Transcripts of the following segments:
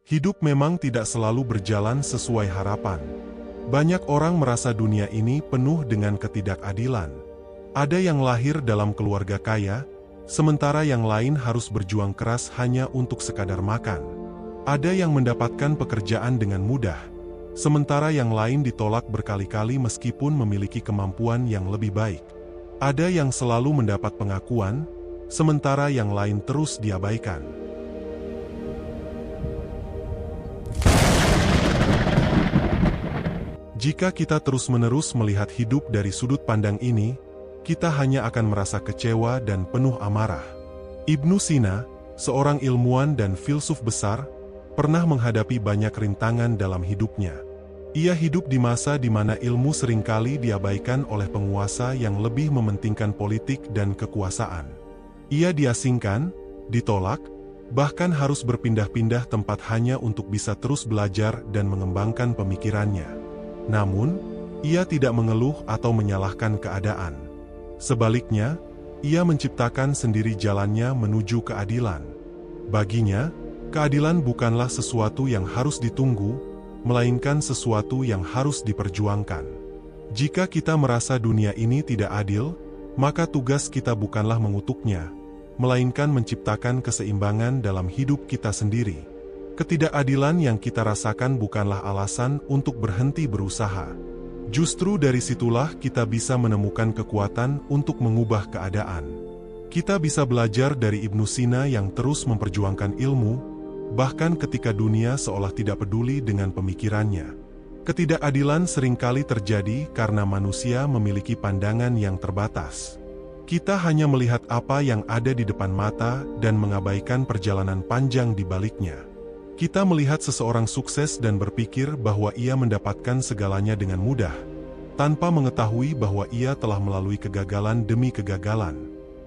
Hidup memang tidak selalu berjalan sesuai harapan. Banyak orang merasa dunia ini penuh dengan ketidakadilan. Ada yang lahir dalam keluarga kaya, sementara yang lain harus berjuang keras hanya untuk sekadar makan. Ada yang mendapatkan pekerjaan dengan mudah, sementara yang lain ditolak berkali-kali meskipun memiliki kemampuan yang lebih baik. Ada yang selalu mendapat pengakuan, sementara yang lain terus diabaikan. Jika kita terus-menerus melihat hidup dari sudut pandang ini, kita hanya akan merasa kecewa dan penuh amarah. Ibnu Sina, seorang ilmuwan dan filsuf besar, pernah menghadapi banyak rintangan dalam hidupnya. Ia hidup di masa di mana ilmu seringkali diabaikan oleh penguasa yang lebih mementingkan politik dan kekuasaan. Ia diasingkan, ditolak, bahkan harus berpindah-pindah tempat hanya untuk bisa terus belajar dan mengembangkan pemikirannya. Namun, ia tidak mengeluh atau menyalahkan keadaan. Sebaliknya, ia menciptakan sendiri jalannya menuju keadilan. Baginya, keadilan bukanlah sesuatu yang harus ditunggu, melainkan sesuatu yang harus diperjuangkan. Jika kita merasa dunia ini tidak adil, maka tugas kita bukanlah mengutuknya, melainkan menciptakan keseimbangan dalam hidup kita sendiri. Ketidakadilan yang kita rasakan bukanlah alasan untuk berhenti berusaha. Justru dari situlah kita bisa menemukan kekuatan untuk mengubah keadaan. Kita bisa belajar dari Ibnu Sina yang terus memperjuangkan ilmu, bahkan ketika dunia seolah tidak peduli dengan pemikirannya. Ketidakadilan seringkali terjadi karena manusia memiliki pandangan yang terbatas. Kita hanya melihat apa yang ada di depan mata dan mengabaikan perjalanan panjang di baliknya. Kita melihat seseorang sukses dan berpikir bahwa ia mendapatkan segalanya dengan mudah, tanpa mengetahui bahwa ia telah melalui kegagalan demi kegagalan.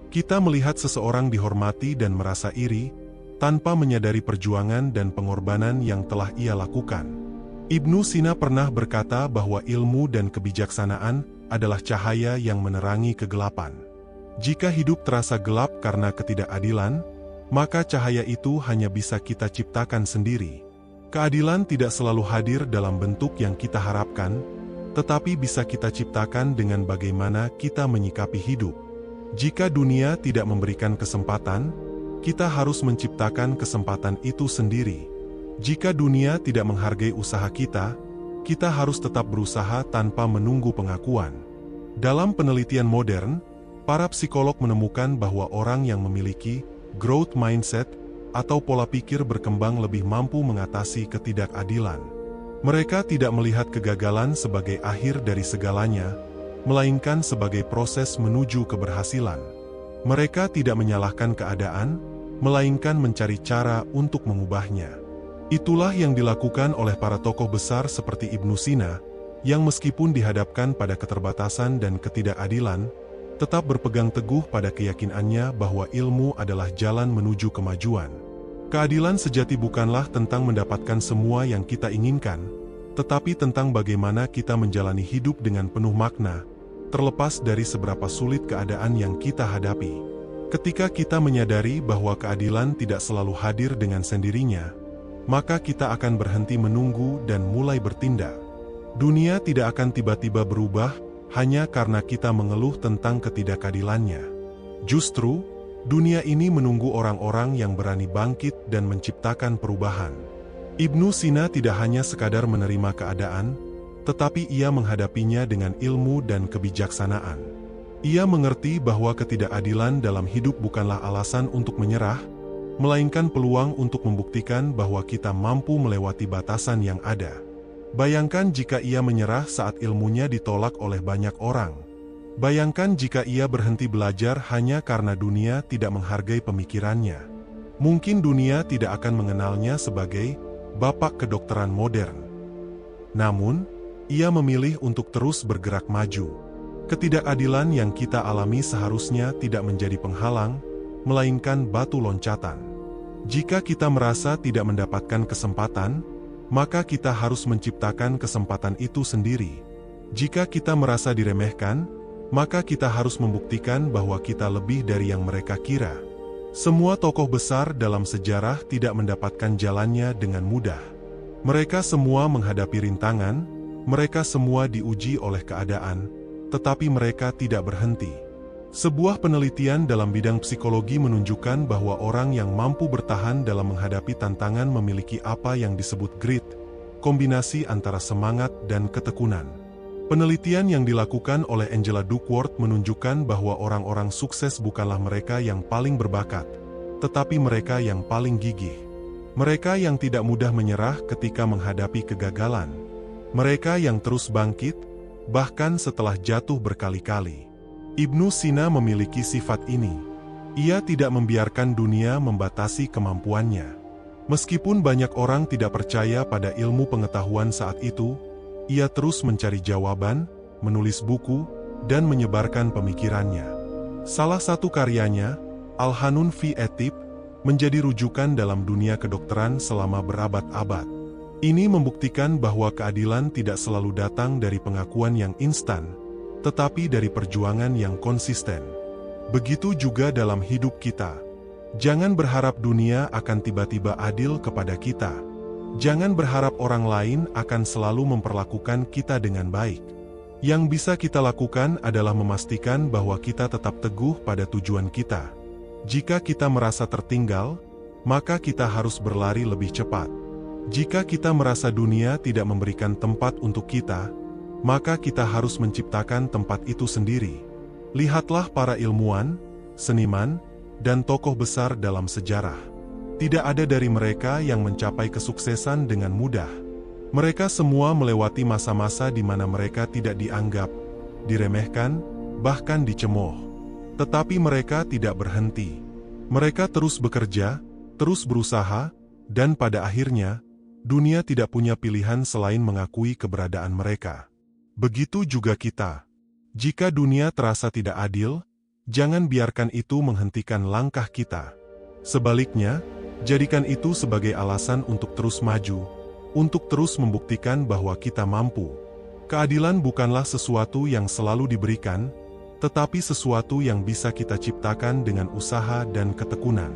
Kita melihat seseorang dihormati dan merasa iri, tanpa menyadari perjuangan dan pengorbanan yang telah ia lakukan. Ibnu Sina pernah berkata bahwa ilmu dan kebijaksanaan adalah cahaya yang menerangi kegelapan. Jika hidup terasa gelap karena ketidakadilan, maka cahaya itu hanya bisa kita ciptakan sendiri. Keadilan tidak selalu hadir dalam bentuk yang kita harapkan, tetapi bisa kita ciptakan dengan bagaimana kita menyikapi hidup. Jika dunia tidak memberikan kesempatan, kita harus menciptakan kesempatan itu sendiri. Jika dunia tidak menghargai usaha kita, kita harus tetap berusaha tanpa menunggu pengakuan. Dalam penelitian modern, para psikolog menemukan bahwa orang yang memiliki growth mindset atau pola pikir berkembang lebih mampu mengatasi ketidakadilan. Mereka tidak melihat kegagalan sebagai akhir dari segalanya, melainkan sebagai proses menuju keberhasilan. Mereka tidak menyalahkan keadaan, melainkan mencari cara untuk mengubahnya. Itulah yang dilakukan oleh para tokoh besar seperti Ibnu Sina, yang meskipun dihadapkan pada keterbatasan dan ketidakadilan, tetap berpegang teguh pada keyakinannya bahwa ilmu adalah jalan menuju kemajuan. Keadilan sejati bukanlah tentang mendapatkan semua yang kita inginkan, tetapi tentang bagaimana kita menjalani hidup dengan penuh makna, terlepas dari seberapa sulit keadaan yang kita hadapi. Ketika kita menyadari bahwa keadilan tidak selalu hadir dengan sendirinya, maka kita akan berhenti menunggu dan mulai bertindak. Dunia tidak akan tiba-tiba berubah hanya karena kita mengeluh tentang ketidakadilannya. Justru, dunia ini menunggu orang-orang yang berani bangkit dan menciptakan perubahan. Ibnu Sina tidak hanya sekadar menerima keadaan, tetapi ia menghadapinya dengan ilmu dan kebijaksanaan. Ia mengerti bahwa ketidakadilan dalam hidup bukanlah alasan untuk menyerah, melainkan peluang untuk membuktikan bahwa kita mampu melewati batasan yang ada. Bayangkan jika ia menyerah saat ilmunya ditolak oleh banyak orang. Bayangkan jika ia berhenti belajar hanya karena dunia tidak menghargai pemikirannya. Mungkin dunia tidak akan mengenalnya sebagai bapak kedokteran modern. Namun, ia memilih untuk terus bergerak maju. Ketidakadilan yang kita alami seharusnya tidak menjadi penghalang, melainkan batu loncatan. Jika kita merasa tidak mendapatkan kesempatan, maka kita harus menciptakan kesempatan itu sendiri. Jika kita merasa diremehkan, maka kita harus membuktikan bahwa kita lebih dari yang mereka kira. Semua tokoh besar dalam sejarah tidak mendapatkan jalannya dengan mudah. Mereka semua menghadapi rintangan, mereka semua diuji oleh keadaan, tetapi mereka tidak berhenti. Sebuah penelitian dalam bidang psikologi menunjukkan bahwa orang yang mampu bertahan dalam menghadapi tantangan memiliki apa yang disebut grit, kombinasi antara semangat dan ketekunan. Penelitian yang dilakukan oleh Angela Duckworth menunjukkan bahwa orang-orang sukses bukanlah mereka yang paling berbakat, tetapi mereka yang paling gigih. Mereka yang tidak mudah menyerah ketika menghadapi kegagalan. Mereka yang terus bangkit, bahkan setelah jatuh berkali-kali. Ibnu Sina memiliki sifat ini. Ia tidak membiarkan dunia membatasi kemampuannya. Meskipun banyak orang tidak percaya pada ilmu pengetahuan saat itu, ia terus mencari jawaban, menulis buku, dan menyebarkan pemikirannya. Salah satu karyanya, Al-Hanun fi Etib, menjadi rujukan dalam dunia kedokteran selama berabad-abad. Ini membuktikan bahwa keadilan tidak selalu datang dari pengakuan yang instan, tetapi dari perjuangan yang konsisten. Begitu juga dalam hidup kita. Jangan berharap dunia akan tiba-tiba adil kepada kita. Jangan berharap orang lain akan selalu memperlakukan kita dengan baik. Yang bisa kita lakukan adalah memastikan bahwa kita tetap teguh pada tujuan kita. Jika kita merasa tertinggal, maka kita harus berlari lebih cepat. Jika kita merasa dunia tidak memberikan tempat untuk kita, maka kita harus menciptakan tempat itu sendiri. Lihatlah para ilmuwan, seniman, dan tokoh besar dalam sejarah. Tidak ada dari mereka yang mencapai kesuksesan dengan mudah. Mereka semua melewati masa-masa di mana mereka tidak dianggap, diremehkan, bahkan dicemooh. Tetapi mereka tidak berhenti. Mereka terus bekerja, terus berusaha, dan pada akhirnya, dunia tidak punya pilihan selain mengakui keberadaan mereka. Begitu juga kita. Jika dunia terasa tidak adil, jangan biarkan itu menghentikan langkah kita. Sebaliknya, jadikan itu sebagai alasan untuk terus maju, untuk terus membuktikan bahwa kita mampu. Keadilan bukanlah sesuatu yang selalu diberikan, tetapi sesuatu yang bisa kita ciptakan dengan usaha dan ketekunan.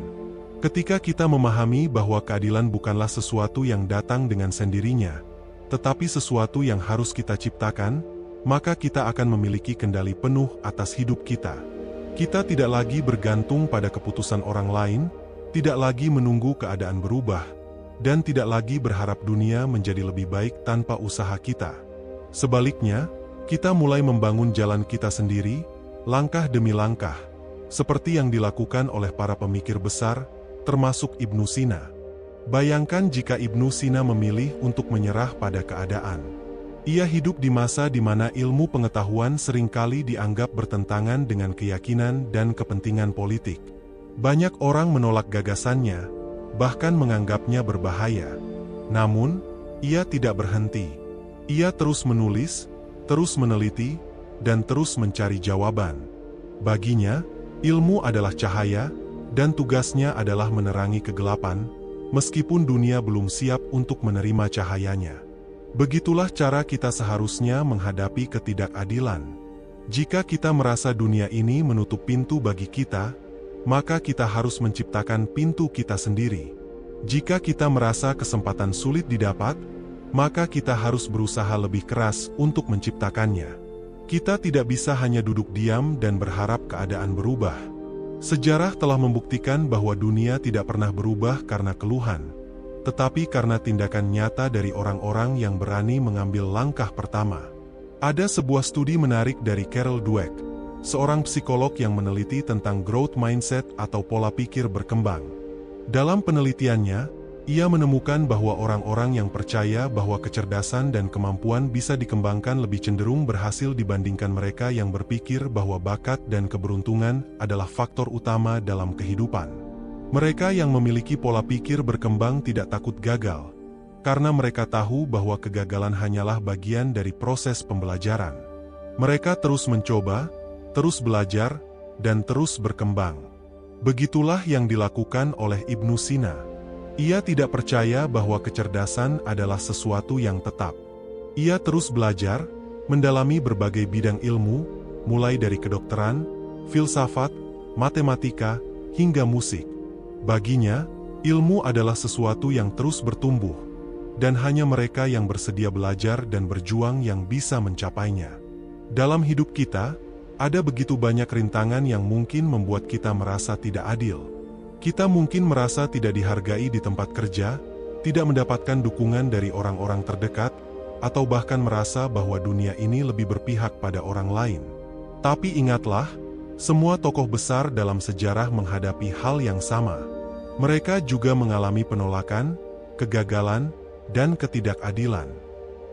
Ketika kita memahami bahwa keadilan bukanlah sesuatu yang datang dengan sendirinya, tetapi sesuatu yang harus kita ciptakan, maka kita akan memiliki kendali penuh atas hidup kita. Kita tidak lagi bergantung pada keputusan orang lain, tidak lagi menunggu keadaan berubah, dan tidak lagi berharap dunia menjadi lebih baik tanpa usaha kita. Sebaliknya, kita mulai membangun jalan kita sendiri, langkah demi langkah, seperti yang dilakukan oleh para pemikir besar, termasuk Ibnu Sina. Bayangkan jika Ibnu Sina memilih untuk menyerah pada keadaan. Ia hidup di masa di mana ilmu pengetahuan seringkali dianggap bertentangan dengan keyakinan dan kepentingan politik. Banyak orang menolak gagasannya, bahkan menganggapnya berbahaya. Namun, ia tidak berhenti. Ia terus menulis, terus meneliti, dan terus mencari jawaban. Baginya, ilmu adalah cahaya, dan tugasnya adalah menerangi kegelapan, meskipun dunia belum siap untuk menerima cahayanya. Begitulah cara kita seharusnya menghadapi ketidakadilan. Jika kita merasa dunia ini menutup pintu bagi kita, maka kita harus menciptakan pintu kita sendiri. Jika kita merasa kesempatan sulit didapat, maka kita harus berusaha lebih keras untuk menciptakannya. Kita tidak bisa hanya duduk diam dan berharap keadaan berubah. Sejarah telah membuktikan bahwa dunia tidak pernah berubah karena keluhan, tetapi karena tindakan nyata dari orang-orang yang berani mengambil langkah pertama. Ada sebuah studi menarik dari Carol Dweck, seorang psikolog yang meneliti tentang growth mindset atau pola pikir berkembang. Dalam penelitiannya, ia menemukan bahwa orang-orang yang percaya bahwa kecerdasan dan kemampuan bisa dikembangkan lebih cenderung berhasil dibandingkan mereka yang berpikir bahwa bakat dan keberuntungan adalah faktor utama dalam kehidupan. Mereka yang memiliki pola pikir berkembang tidak takut gagal, karena mereka tahu bahwa kegagalan hanyalah bagian dari proses pembelajaran. Mereka terus mencoba, terus belajar, dan terus berkembang. Begitulah yang dilakukan oleh Ibnu Sina. Ia tidak percaya bahwa kecerdasan adalah sesuatu yang tetap. Ia terus belajar, mendalami berbagai bidang ilmu, mulai dari kedokteran, filsafat, matematika, hingga musik. Baginya, ilmu adalah sesuatu yang terus bertumbuh, dan hanya mereka yang bersedia belajar dan berjuang yang bisa mencapainya. Dalam hidup kita, ada begitu banyak rintangan yang mungkin membuat kita merasa tidak adil. Kita mungkin merasa tidak dihargai di tempat kerja, tidak mendapatkan dukungan dari orang-orang terdekat, atau bahkan merasa bahwa dunia ini lebih berpihak pada orang lain. Tapi ingatlah, semua tokoh besar dalam sejarah menghadapi hal yang sama. Mereka juga mengalami penolakan, kegagalan, dan ketidakadilan.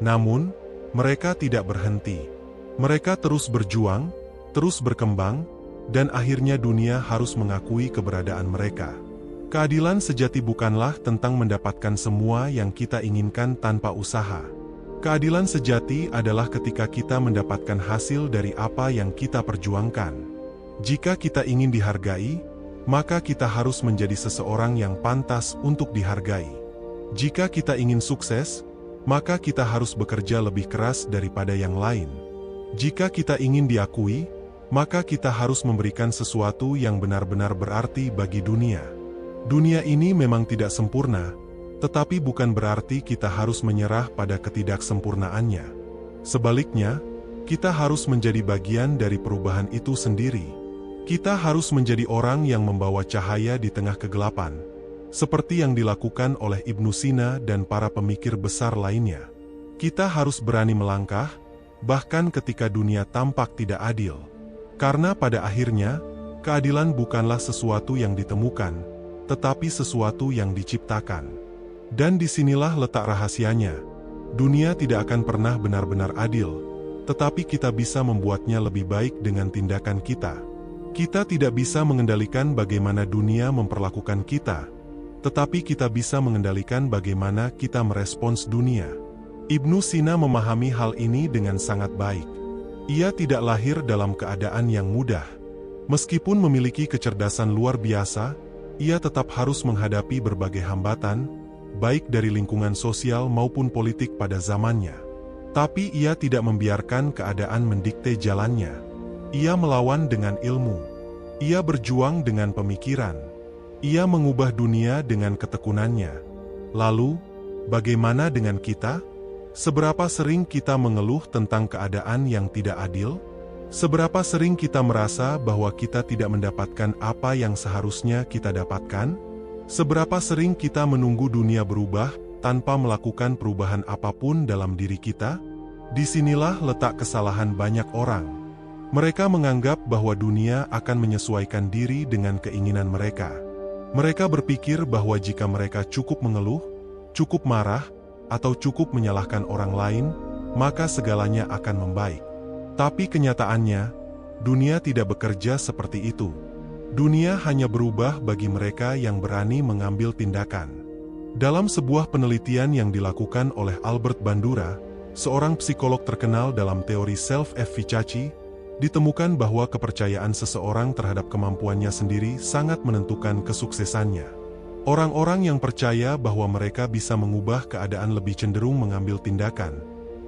Namun, mereka tidak berhenti. Mereka terus berjuang, terus berkembang, dan akhirnya dunia harus mengakui keberadaan mereka. Keadilan sejati bukanlah tentang mendapatkan semua yang kita inginkan tanpa usaha. Keadilan sejati adalah ketika kita mendapatkan hasil dari apa yang kita perjuangkan. Jika kita ingin dihargai, maka kita harus menjadi seseorang yang pantas untuk dihargai. Jika kita ingin sukses, maka kita harus bekerja lebih keras daripada yang lain. Jika kita ingin diakui, maka kita harus memberikan sesuatu yang benar-benar berarti bagi dunia. Dunia ini memang tidak sempurna, tetapi bukan berarti kita harus menyerah pada ketidaksempurnaannya. Sebaliknya, kita harus menjadi bagian dari perubahan itu sendiri. Kita harus menjadi orang yang membawa cahaya di tengah kegelapan, seperti yang dilakukan oleh Ibnu Sina dan para pemikir besar lainnya. Kita harus berani melangkah, bahkan ketika dunia tampak tidak adil. Karena pada akhirnya, keadilan bukanlah sesuatu yang ditemukan, tetapi sesuatu yang diciptakan. Dan disinilah letak rahasianya. Dunia tidak akan pernah benar-benar adil, tetapi kita bisa membuatnya lebih baik dengan tindakan kita. Kita tidak bisa mengendalikan bagaimana dunia memperlakukan kita, tetapi kita bisa mengendalikan bagaimana kita merespons dunia. Ibnu Sina memahami hal ini dengan sangat baik. Ia tidak lahir dalam keadaan yang mudah. Meskipun memiliki kecerdasan luar biasa, ia tetap harus menghadapi berbagai hambatan, baik dari lingkungan sosial maupun politik pada zamannya. Tapi ia tidak membiarkan keadaan mendikte jalannya. Ia melawan dengan ilmu. Ia berjuang dengan pemikiran. Ia mengubah dunia dengan ketekunannya. Lalu, bagaimana dengan kita? Seberapa sering kita mengeluh tentang keadaan yang tidak adil? Seberapa sering kita merasa bahwa kita tidak mendapatkan apa yang seharusnya kita dapatkan? Seberapa sering kita menunggu dunia berubah tanpa melakukan perubahan apapun dalam diri kita? Disinilah letak kesalahan banyak orang. Mereka menganggap bahwa dunia akan menyesuaikan diri dengan keinginan mereka. Mereka berpikir bahwa jika mereka cukup mengeluh, cukup marah, atau cukup menyalahkan orang lain, maka segalanya akan membaik. Tapi kenyataannya, dunia tidak bekerja seperti itu. Dunia hanya berubah bagi mereka yang berani mengambil tindakan. Dalam sebuah penelitian yang dilakukan oleh Albert Bandura, seorang psikolog terkenal dalam teori self-efficacy, ditemukan bahwa kepercayaan seseorang terhadap kemampuannya sendiri sangat menentukan kesuksesannya. Orang-orang yang percaya bahwa mereka bisa mengubah keadaan lebih cenderung mengambil tindakan,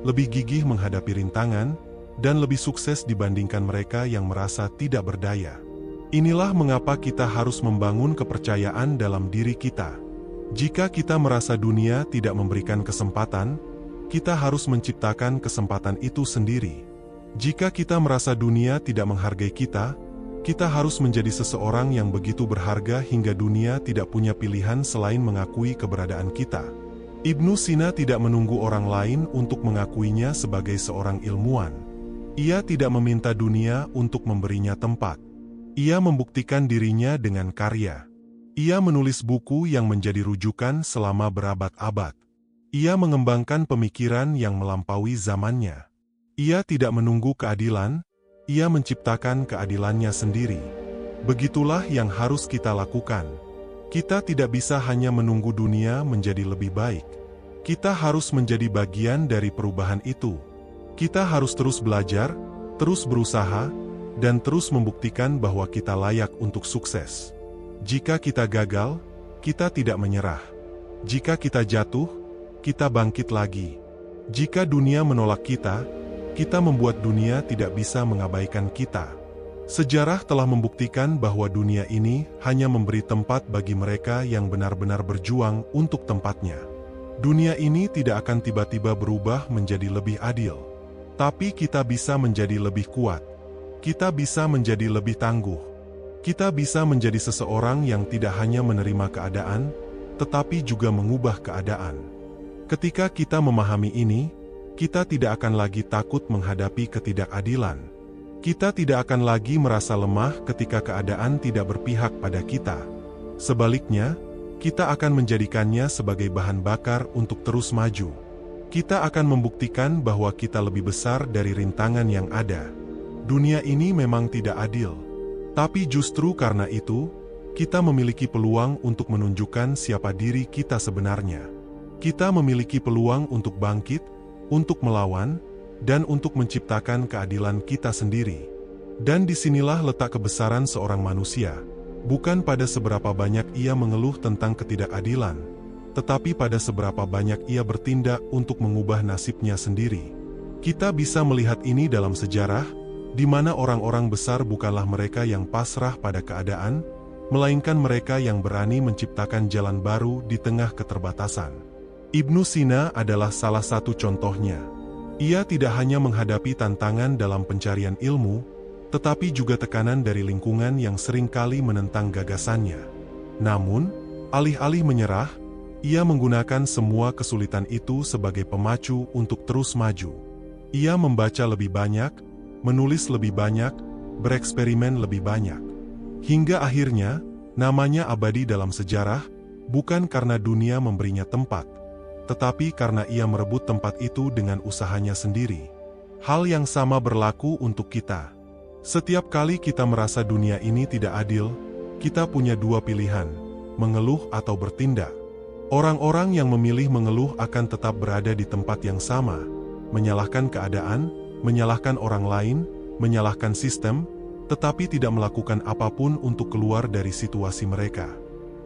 lebih gigih menghadapi rintangan, dan lebih sukses dibandingkan mereka yang merasa tidak berdaya. Inilah mengapa kita harus membangun kepercayaan dalam diri kita. Jika kita merasa dunia tidak memberikan kesempatan, kita harus menciptakan kesempatan itu sendiri. Jika kita merasa dunia tidak menghargai kita, kita harus menjadi seseorang yang begitu berharga hingga dunia tidak punya pilihan selain mengakui keberadaan kita. Ibnu Sina tidak menunggu orang lain untuk mengakuinya sebagai seorang ilmuwan. Ia tidak meminta dunia untuk memberinya tempat. Ia membuktikan dirinya dengan karya. Ia menulis buku yang menjadi rujukan selama berabad-abad. Ia mengembangkan pemikiran yang melampaui zamannya. Ia tidak menunggu keadilan, ia menciptakan keadilannya sendiri. Begitulah yang harus kita lakukan. Kita tidak bisa hanya menunggu dunia menjadi lebih baik. Kita harus menjadi bagian dari perubahan itu. Kita harus terus belajar, terus berusaha, dan terus membuktikan bahwa kita layak untuk sukses. Jika kita gagal, kita tidak menyerah. Jika kita jatuh, kita bangkit lagi. Jika dunia menolak kita, kita membuat dunia tidak bisa mengabaikan kita. Sejarah telah membuktikan bahwa dunia ini hanya memberi tempat bagi mereka yang benar-benar berjuang untuk tempatnya. Dunia ini tidak akan tiba-tiba berubah menjadi lebih adil. Tapi kita bisa menjadi lebih kuat. Kita bisa menjadi lebih tangguh. Kita bisa menjadi seseorang yang tidak hanya menerima keadaan, tetapi juga mengubah keadaan. Ketika kita memahami ini, kita tidak akan lagi takut menghadapi ketidakadilan. Kita tidak akan lagi merasa lemah ketika keadaan tidak berpihak pada kita. Sebaliknya, kita akan menjadikannya sebagai bahan bakar untuk terus maju. Kita akan membuktikan bahwa kita lebih besar dari rintangan yang ada. Dunia ini memang tidak adil. Tapi justru karena itu, kita memiliki peluang untuk menunjukkan siapa diri kita sebenarnya. Kita memiliki peluang untuk bangkit, untuk melawan, dan untuk menciptakan keadilan kita sendiri. Dan disinilah letak kebesaran seorang manusia, bukan pada seberapa banyak ia mengeluh tentang ketidakadilan, tetapi pada seberapa banyak ia bertindak untuk mengubah nasibnya sendiri. Kita bisa melihat ini dalam sejarah, di mana orang-orang besar bukanlah mereka yang pasrah pada keadaan, melainkan mereka yang berani menciptakan jalan baru di tengah keterbatasan. Ibnu Sina adalah salah satu contohnya. Ia tidak hanya menghadapi tantangan dalam pencarian ilmu, tetapi juga tekanan dari lingkungan yang seringkali menentang gagasannya. Namun, alih-alih menyerah, ia menggunakan semua kesulitan itu sebagai pemacu untuk terus maju. Ia membaca lebih banyak, menulis lebih banyak, bereksperimen lebih banyak. Hingga akhirnya, namanya abadi dalam sejarah, bukan karena dunia memberinya tempat, tetapi karena ia merebut tempat itu dengan usahanya sendiri. Hal yang sama berlaku untuk kita. Setiap kali kita merasa dunia ini tidak adil, kita punya dua pilihan, mengeluh atau bertindak. Orang-orang yang memilih mengeluh akan tetap berada di tempat yang sama, menyalahkan keadaan, menyalahkan orang lain, menyalahkan sistem, tetapi tidak melakukan apapun untuk keluar dari situasi mereka.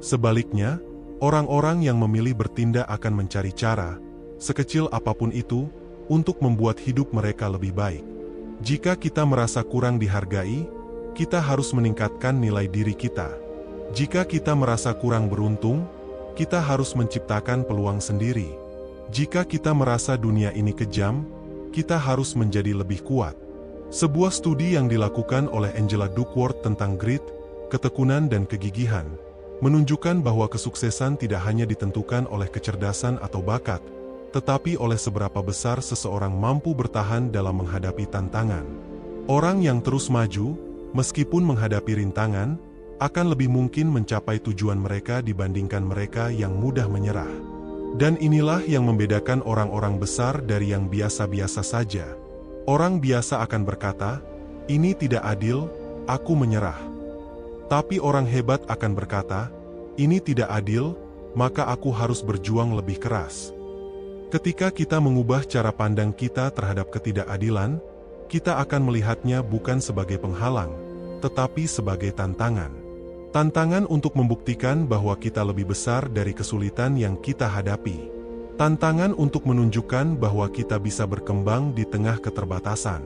Sebaliknya, orang-orang yang memilih bertindak akan mencari cara, sekecil apapun itu, untuk membuat hidup mereka lebih baik. Jika kita merasa kurang dihargai, kita harus meningkatkan nilai diri kita. Jika kita merasa kurang beruntung, kita harus menciptakan peluang sendiri. Jika kita merasa dunia ini kejam, kita harus menjadi lebih kuat. Sebuah studi yang dilakukan oleh Angela Duckworth tentang grit, ketekunan dan kegigihan, menunjukkan bahwa kesuksesan tidak hanya ditentukan oleh kecerdasan atau bakat, tetapi oleh seberapa besar seseorang mampu bertahan dalam menghadapi tantangan. Orang yang terus maju, meskipun menghadapi rintangan, akan lebih mungkin mencapai tujuan mereka dibandingkan mereka yang mudah menyerah. Dan inilah yang membedakan orang-orang besar dari yang biasa-biasa saja. Orang biasa akan berkata, "Ini tidak adil, aku menyerah." Tapi orang hebat akan berkata, "Ini tidak adil, maka aku harus berjuang lebih keras." Ketika kita mengubah cara pandang kita terhadap ketidakadilan, kita akan melihatnya bukan sebagai penghalang, tetapi sebagai tantangan. Tantangan untuk membuktikan bahwa kita lebih besar dari kesulitan yang kita hadapi. Tantangan untuk menunjukkan bahwa kita bisa berkembang di tengah keterbatasan.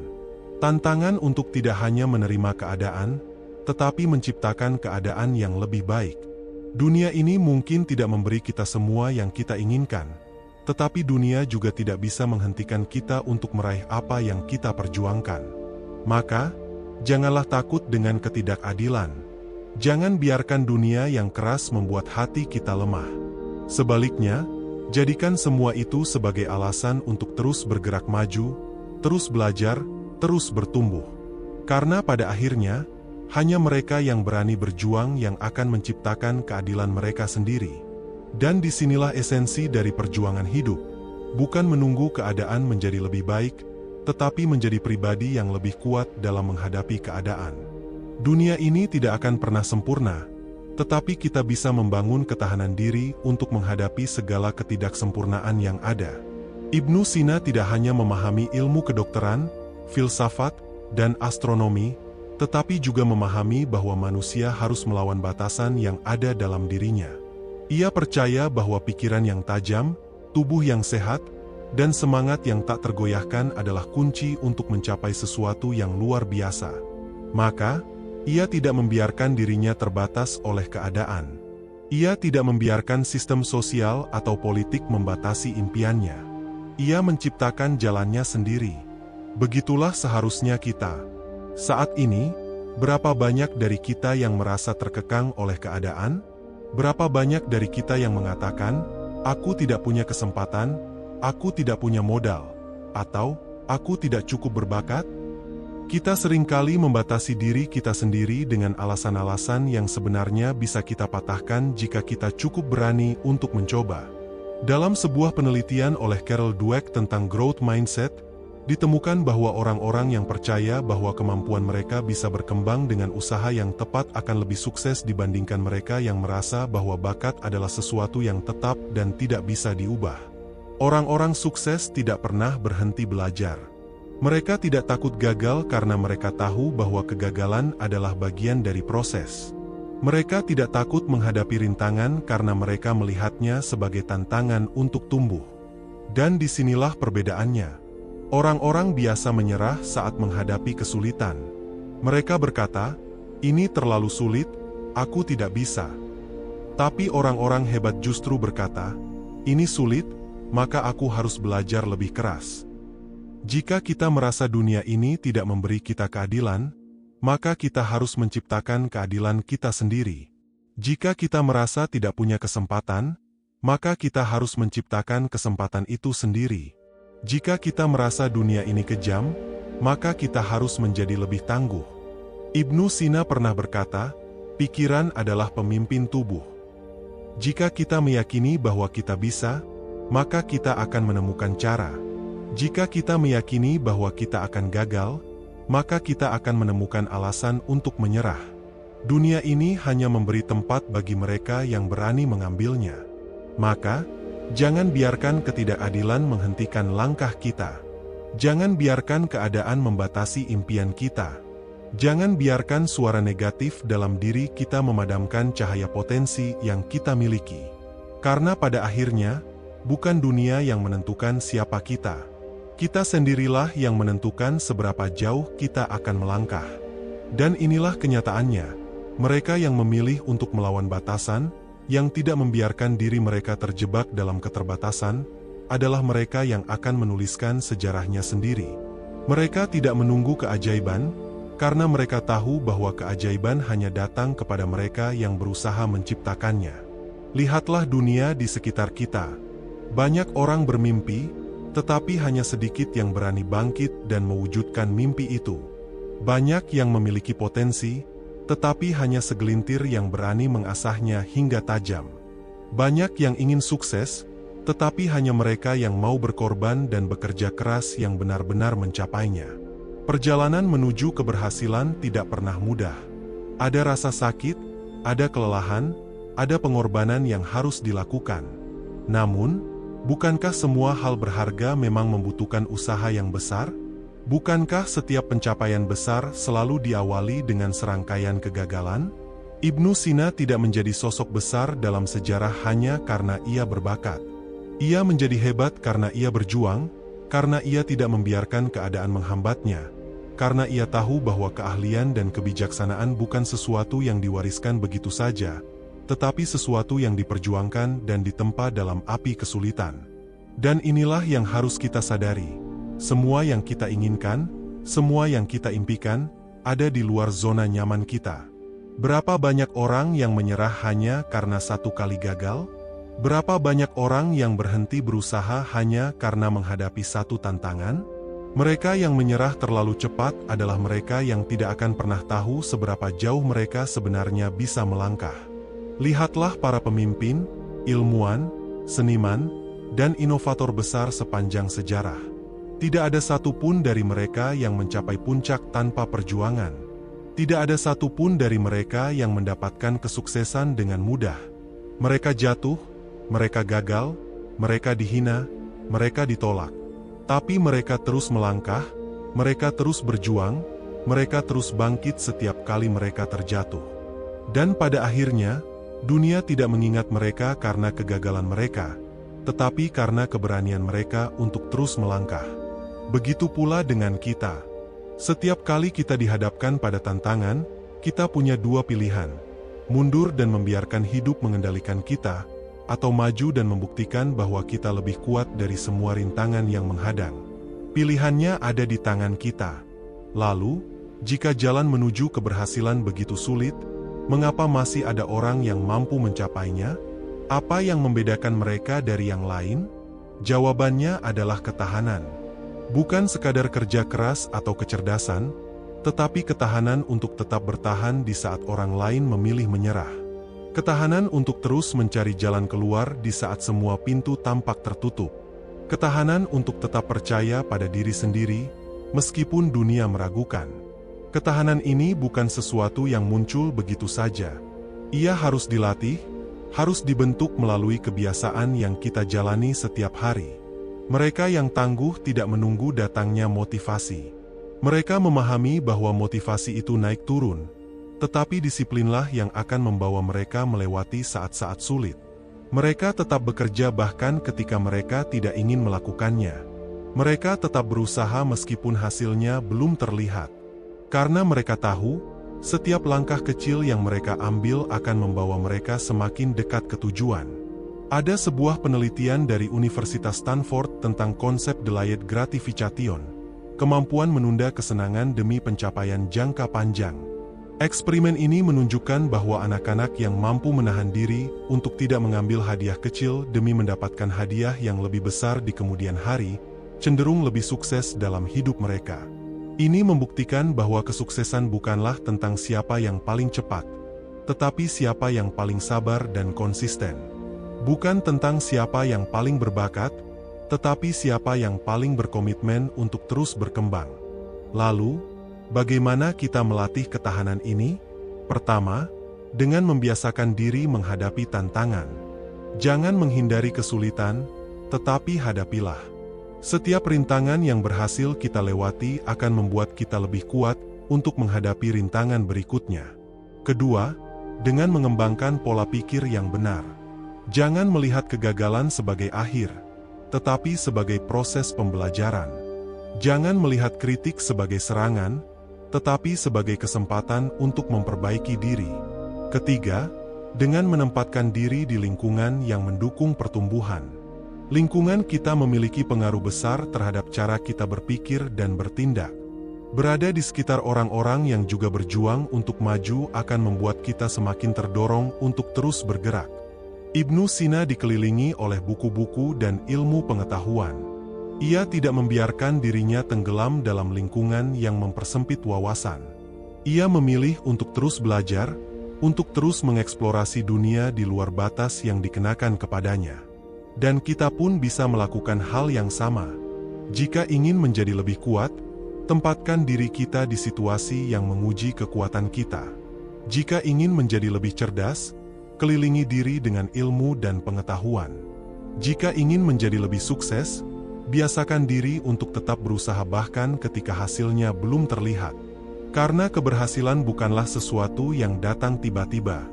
Tantangan untuk tidak hanya menerima keadaan, tetapi menciptakan keadaan yang lebih baik. Dunia ini mungkin tidak memberi kita semua yang kita inginkan, tetapi dunia juga tidak bisa menghentikan kita untuk meraih apa yang kita perjuangkan. Maka, janganlah takut dengan ketidakadilan. Jangan biarkan dunia yang keras membuat hati kita lemah. Sebaliknya, jadikan semua itu sebagai alasan untuk terus bergerak maju, terus belajar, terus bertumbuh. Karena pada akhirnya, hanya mereka yang berani berjuang yang akan menciptakan keadilan mereka sendiri. Dan disinilah esensi dari perjuangan hidup, bukan menunggu keadaan menjadi lebih baik, tetapi menjadi pribadi yang lebih kuat dalam menghadapi keadaan. Dunia ini tidak akan pernah sempurna, tetapi kita bisa membangun ketahanan diri untuk menghadapi segala ketidaksempurnaan yang ada. Ibnu Sina tidak hanya memahami ilmu kedokteran, filsafat, dan astronomi, tetapi juga memahami bahwa manusia harus melawan batasan yang ada dalam dirinya. Ia percaya bahwa pikiran yang tajam, tubuh yang sehat, dan semangat yang tak tergoyahkan adalah kunci untuk mencapai sesuatu yang luar biasa. Maka, Ia tidak membiarkan dirinya terbatas oleh keadaan. Ia tidak membiarkan sistem sosial atau politik membatasi impiannya. Ia menciptakan jalannya sendiri. Begitulah seharusnya kita. Saat ini, berapa banyak dari kita yang merasa terkekang oleh keadaan? Berapa banyak dari kita yang mengatakan, "Aku tidak punya kesempatan, aku tidak punya modal," atau "Aku tidak cukup berbakat"? Kita seringkali membatasi diri kita sendiri dengan alasan-alasan yang sebenarnya bisa kita patahkan jika kita cukup berani untuk mencoba. Dalam sebuah penelitian oleh Carol Dweck tentang growth mindset, ditemukan bahwa orang-orang yang percaya bahwa kemampuan mereka bisa berkembang dengan usaha yang tepat akan lebih sukses dibandingkan mereka yang merasa bahwa bakat adalah sesuatu yang tetap dan tidak bisa diubah. Orang-orang sukses tidak pernah berhenti belajar. Mereka tidak takut gagal karena mereka tahu bahwa kegagalan adalah bagian dari proses. Mereka tidak takut menghadapi rintangan karena mereka melihatnya sebagai tantangan untuk tumbuh. Dan disinilah perbedaannya. Orang-orang biasa menyerah saat menghadapi kesulitan. Mereka berkata, "Ini terlalu sulit, aku tidak bisa." Tapi orang-orang hebat justru berkata, "Ini sulit, maka aku harus belajar lebih keras." Jika kita merasa dunia ini tidak memberi kita keadilan, maka kita harus menciptakan keadilan kita sendiri. Jika kita merasa tidak punya kesempatan, maka kita harus menciptakan kesempatan itu sendiri. Jika kita merasa dunia ini kejam, maka kita harus menjadi lebih tangguh. Ibnu Sina pernah berkata, "Pikiran adalah pemimpin tubuh." Jika kita meyakini bahwa kita bisa, maka kita akan menemukan cara. Jika kita meyakini bahwa kita akan gagal, maka kita akan menemukan alasan untuk menyerah. Dunia ini hanya memberi tempat bagi mereka yang berani mengambilnya. Maka, jangan biarkan ketidakadilan menghentikan langkah kita. Jangan biarkan keadaan membatasi impian kita. Jangan biarkan suara negatif dalam diri kita memadamkan cahaya potensi yang kita miliki. Karena pada akhirnya, bukan dunia yang menentukan siapa kita. Kita sendirilah yang menentukan seberapa jauh kita akan melangkah. Dan inilah kenyataannya. Mereka yang memilih untuk melawan batasan, yang tidak membiarkan diri mereka terjebak dalam keterbatasan, adalah mereka yang akan menuliskan sejarahnya sendiri. Mereka tidak menunggu keajaiban, karena mereka tahu bahwa keajaiban hanya datang kepada mereka yang berusaha menciptakannya. Lihatlah dunia di sekitar kita. Banyak orang bermimpi, tetapi hanya sedikit yang berani bangkit dan mewujudkan mimpi itu. Banyak yang memiliki potensi, tetapi hanya segelintir yang berani mengasahnya hingga tajam. Banyak yang ingin sukses, tetapi hanya mereka yang mau berkorban dan bekerja keras yang benar-benar mencapainya. Perjalanan menuju keberhasilan tidak pernah mudah. Ada rasa sakit, ada kelelahan, ada pengorbanan yang harus dilakukan. Namun, bukankah semua hal berharga memang membutuhkan usaha yang besar? Bukankah setiap pencapaian besar selalu diawali dengan serangkaian kegagalan? Ibnu Sina tidak menjadi sosok besar dalam sejarah hanya karena ia berbakat. Ia menjadi hebat karena ia berjuang, karena ia tidak membiarkan keadaan menghambatnya, karena ia tahu bahwa keahlian dan kebijaksanaan bukan sesuatu yang diwariskan begitu saja, tetapi sesuatu yang diperjuangkan dan ditempa dalam api kesulitan. Dan inilah yang harus kita sadari. Semua yang kita inginkan, semua yang kita impikan, ada di luar zona nyaman kita. Berapa banyak orang yang menyerah hanya karena satu kali gagal? Berapa banyak orang yang berhenti berusaha hanya karena menghadapi satu tantangan? Mereka yang menyerah terlalu cepat adalah mereka yang tidak akan pernah tahu seberapa jauh mereka sebenarnya bisa melangkah. Lihatlah para pemimpin, ilmuwan, seniman, dan inovator besar sepanjang sejarah. Tidak ada satupun dari mereka yang mencapai puncak tanpa perjuangan. Tidak ada satupun dari mereka yang mendapatkan kesuksesan dengan mudah. Mereka jatuh, mereka gagal, mereka dihina, mereka ditolak. Tapi mereka terus melangkah, mereka terus berjuang, mereka terus bangkit setiap kali mereka terjatuh. Dan pada akhirnya, dunia tidak mengingat mereka karena kegagalan mereka, tetapi karena keberanian mereka untuk terus melangkah. Begitu pula dengan kita. Setiap kali kita dihadapkan pada tantangan, Kita punya dua pilihan: mundur dan membiarkan hidup mengendalikan kita, atau maju dan membuktikan bahwa kita lebih kuat dari semua rintangan yang menghadang. Pilihannya ada di tangan kita. Lalu, jika jalan menuju keberhasilan begitu sulit, mengapa masih ada orang yang mampu mencapainya? Apa yang membedakan mereka dari yang lain? Jawabannya adalah ketahanan. Bukan sekadar kerja keras atau kecerdasan, tetapi ketahanan untuk tetap bertahan di saat orang lain memilih menyerah. Ketahanan untuk terus mencari jalan keluar di saat semua pintu tampak tertutup. Ketahanan untuk tetap percaya pada diri sendiri, meskipun dunia meragukan. Ketahanan ini bukan sesuatu yang muncul begitu saja. Ia harus dilatih, harus dibentuk melalui kebiasaan yang kita jalani setiap hari. Mereka yang tangguh tidak menunggu datangnya motivasi. Mereka memahami bahwa motivasi itu naik turun, tetapi disiplinlah yang akan membawa mereka melewati saat-saat sulit. Mereka tetap bekerja bahkan ketika mereka tidak ingin melakukannya. Mereka tetap berusaha meskipun hasilnya belum terlihat. Karena mereka tahu, setiap langkah kecil yang mereka ambil akan membawa mereka semakin dekat ke tujuan. Ada sebuah penelitian dari Universitas Stanford tentang konsep delayed gratification, kemampuan menunda kesenangan demi pencapaian jangka panjang. Eksperimen ini menunjukkan bahwa anak-anak yang mampu menahan diri untuk tidak mengambil hadiah kecil demi mendapatkan hadiah yang lebih besar di kemudian hari, cenderung lebih sukses dalam hidup mereka. Ini membuktikan bahwa kesuksesan bukanlah tentang siapa yang paling cepat, tetapi siapa yang paling sabar dan konsisten. Bukan tentang siapa yang paling berbakat, tetapi siapa yang paling berkomitmen untuk terus berkembang. Lalu, bagaimana kita melatih ketahanan ini? Pertama, dengan membiasakan diri menghadapi tantangan. Jangan menghindari kesulitan, tetapi hadapilah. Setiap rintangan yang berhasil kita lewati akan membuat kita lebih kuat untuk menghadapi rintangan berikutnya. Kedua, dengan mengembangkan pola pikir yang benar. Jangan melihat kegagalan sebagai akhir, tetapi sebagai proses pembelajaran. Jangan melihat kritik sebagai serangan, tetapi sebagai kesempatan untuk memperbaiki diri. Ketiga, dengan menempatkan diri di lingkungan yang mendukung pertumbuhan. Lingkungan kita memiliki pengaruh besar terhadap cara kita berpikir dan bertindak. Berada di sekitar orang-orang yang juga berjuang untuk maju akan membuat kita semakin terdorong untuk terus bergerak. Ibnu Sina dikelilingi oleh buku-buku dan ilmu pengetahuan. Ia tidak membiarkan dirinya tenggelam dalam lingkungan yang mempersempit wawasan. Ia memilih untuk terus belajar, untuk terus mengeksplorasi dunia di luar batas yang dikenakan kepadanya. Dan kita pun bisa melakukan hal yang sama. Jika ingin menjadi lebih kuat, tempatkan diri kita di situasi yang menguji kekuatan kita. Jika ingin menjadi lebih cerdas, kelilingi diri dengan ilmu dan pengetahuan. Jika ingin menjadi lebih sukses, biasakan diri untuk tetap berusaha bahkan ketika hasilnya belum terlihat. Karena keberhasilan bukanlah sesuatu yang datang tiba-tiba.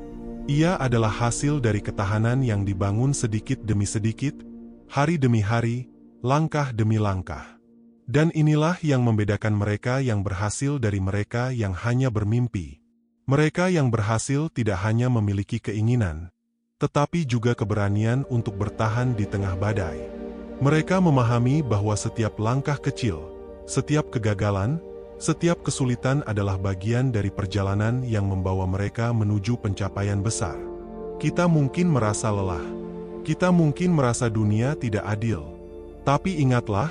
Ia adalah hasil dari ketahanan yang dibangun sedikit demi sedikit, hari demi hari, langkah demi langkah. Dan inilah yang membedakan mereka yang berhasil dari mereka yang hanya bermimpi. Mereka yang berhasil tidak hanya memiliki keinginan, tetapi juga keberanian untuk bertahan di tengah badai. Mereka memahami bahwa setiap langkah kecil, setiap kegagalan, setiap kesulitan adalah bagian dari perjalanan yang membawa mereka menuju pencapaian besar. Kita mungkin merasa lelah. Kita mungkin merasa dunia tidak adil. Tapi ingatlah,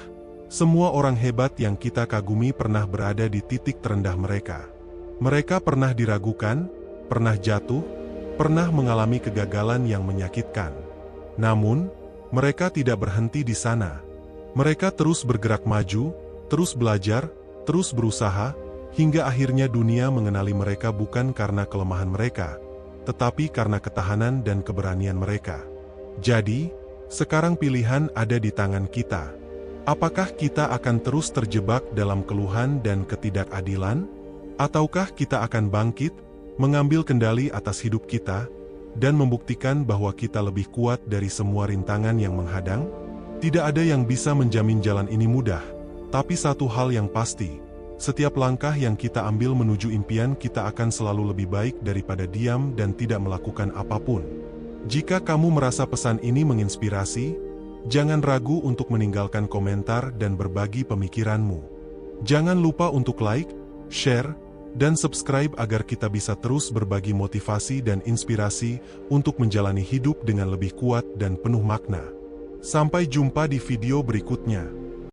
semua orang hebat yang kita kagumi pernah berada di titik terendah mereka. Mereka pernah diragukan, pernah jatuh, pernah mengalami kegagalan yang menyakitkan. Namun, mereka tidak berhenti di sana. Mereka terus bergerak maju, terus belajar, terus berusaha, hingga akhirnya dunia mengenali mereka bukan karena kelemahan mereka, tetapi karena ketahanan dan keberanian mereka. Jadi, sekarang pilihan ada di tangan kita. Apakah kita akan terus terjebak dalam keluhan dan ketidakadilan? Ataukah kita akan bangkit, mengambil kendali atas hidup kita, dan membuktikan bahwa kita lebih kuat dari semua rintangan yang menghadang? Tidak ada yang bisa menjamin jalan ini mudah, tapi satu hal yang pasti, Setiap langkah yang kita ambil menuju impian kita akan selalu lebih baik daripada diam dan tidak melakukan apapun. Jika kamu merasa pesan ini menginspirasi, jangan ragu untuk meninggalkan komentar dan berbagi pemikiranmu. Jangan lupa untuk like, share, dan subscribe agar kita bisa terus berbagi motivasi dan inspirasi untuk menjalani hidup dengan lebih kuat dan penuh makna. Sampai jumpa di video berikutnya.